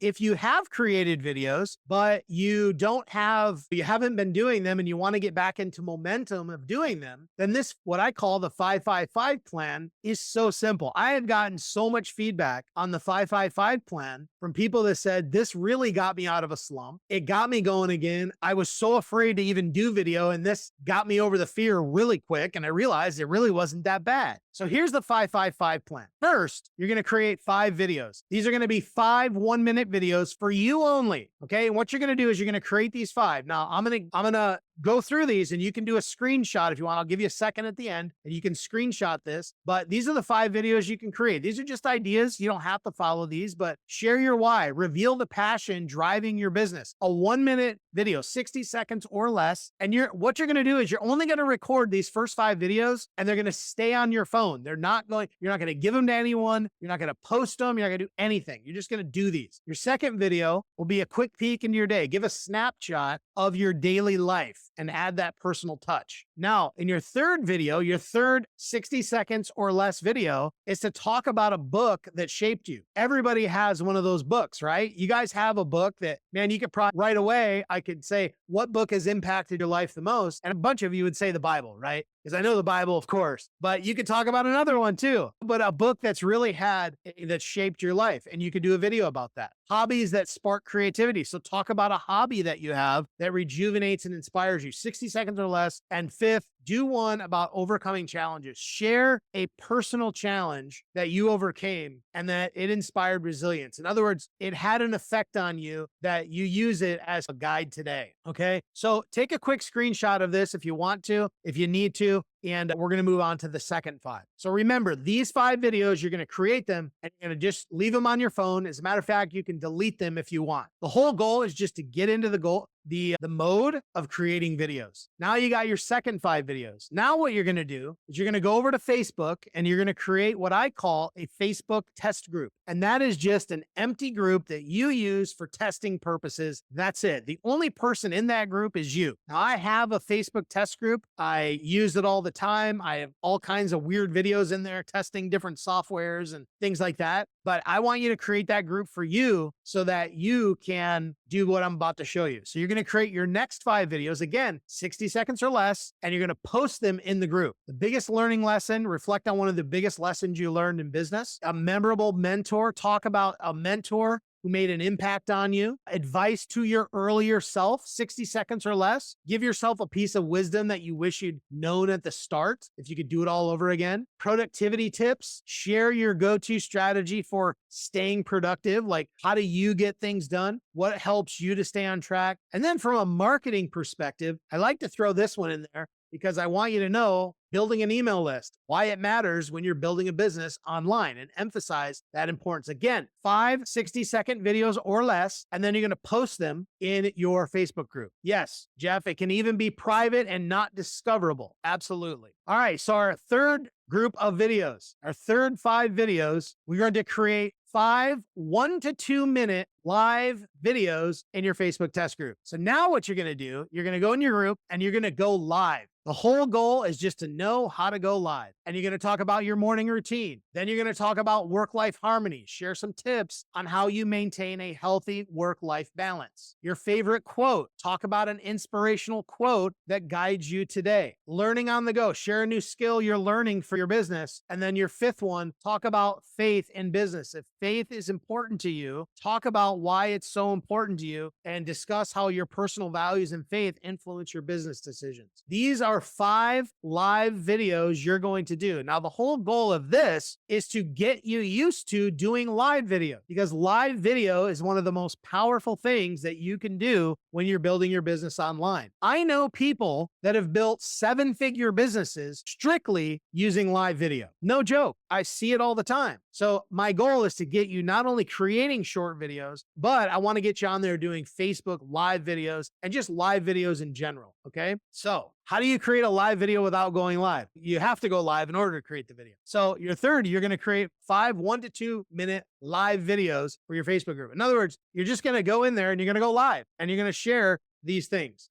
if you have created videos, but you haven't been doing them and you want to get back into momentum of doing them, then this, what I call the 555 plan, is so simple. I have gotten so much feedback on the 555 plan from people that said, this really got me out of a slump. It got me going again. I was so afraid to even do video, and this got me over the fear really quick. And I realized it really wasn't that bad. So here's the 555 plan. First, you're going to create 5 videos. These are going to be 5 1-minute videos for you only. Okay. And what you're going to do is you're going to create these 5. Now I'm going to go through these, and you can do a screenshot if you want. I'll give you a second at the end and you can screenshot this, but these are the 5 videos you can create. These are just ideas. You don't have to follow these, but share your why, reveal the passion driving your business. A 1-minute video, 60 seconds or less. And what you're going to do is you're only going to record these first 5 videos, and they're going to stay on your phone. You're not going to give them to anyone. You're not going to post them. You're not going to do anything. You're just going to do these. Your second video will be a quick peek into your day. Give a snapshot of your daily life and add that personal touch. Now, in your third video, your third 60 seconds or less video is to talk about a book that shaped you. Everybody has one of those books, right? You guys have a book that, man, you could probably right away, I could say, what book has impacted your life the most? And a bunch of you would say the Bible, right? Because I know the Bible, of course, but you could talk about another one too, but a book that's really that shaped your life. And you could do a video about that. Hobbies that spark creativity. So talk about a hobby that you have that rejuvenates and inspires you, 60 seconds or less. And fifth, do one about overcoming challenges. Share a personal challenge that you overcame and that it inspired resilience. In other words, it had an effect on you that you use it as a guide today. Okay. So take a quick screenshot of this if you want to, if you need to. And we're going to move on to the second 5. So remember, these 5 videos, you're going to create them and you're going to just leave them on your phone. As a matter of fact, you can delete them if you want. The whole goal is just to get into the mode of creating videos. Now you got your second 5 videos. Now what you're going to do is you're going to go over to Facebook and you're going to create what I call a Facebook test group. And that is just an empty group that you use for testing purposes. That's it. The only person in that group is you. Now I have a Facebook test group. I use it all the time. I have all kinds of weird videos in there testing different softwares and things like that. But I want you to create that group for you so that you can do what I'm about to show you. So you're going to create your next 5 videos, again, 60 seconds or less, and you're going to post them in the group. The biggest learning lesson, reflect on one of the biggest lessons you learned in business, a memorable mentor, talk about a mentor who made an impact on you, advice to your earlier self, 60 seconds or less. Give yourself a piece of wisdom that you wish you'd known at the start, if you could do it all over again. Productivity tips, share your go-to strategy for staying productive, like how do you get things done? What helps you to stay on track? And then from a marketing perspective, I like to throw this one in there because I want you to know building an email list, why it matters when you're building a business online, and emphasize that importance. Again, 5 60-second videos or less, and then you're going to post them in your Facebook group. Yes, Jeff, it can even be private and not discoverable. Absolutely. All right. So our third group of videos, our third 5 videos, we're going to create 5 1 to 2 minute live videos in your Facebook test group. So now what you're going to do, you're going to go in your group and you're going to go live. The whole goal is just to know how to go live. And you're going to talk about your morning routine. Then you're going to talk about work-life harmony, share some tips on how you maintain a healthy work-life balance. Your favorite quote, talk about an inspirational quote that guides you today. Learning on the go, share a new skill you're learning for your business. And then your 5th one, talk about faith in business. If faith is important to you, talk about why it's so important to you and discuss how your personal values and faith influence your business decisions. These are 5 live videos you're going to do. Now, the whole goal of this is to get you used to doing live video, because live video is one of the most powerful things that you can do when you're building your business online. I know people that have built 7-figure businesses strictly using live video. No joke. I see it all the time. So my goal is to get you not only creating short videos, but I want to get you on there doing Facebook live videos and just live videos in general. Okay. So how do you create a live video without going live? You have to go live in order to create the video. So your third, you're going to create 5 1 to 2 minute live videos for your Facebook group. In other words, you're just going to go in there and you're going to go live and you're going to share these things.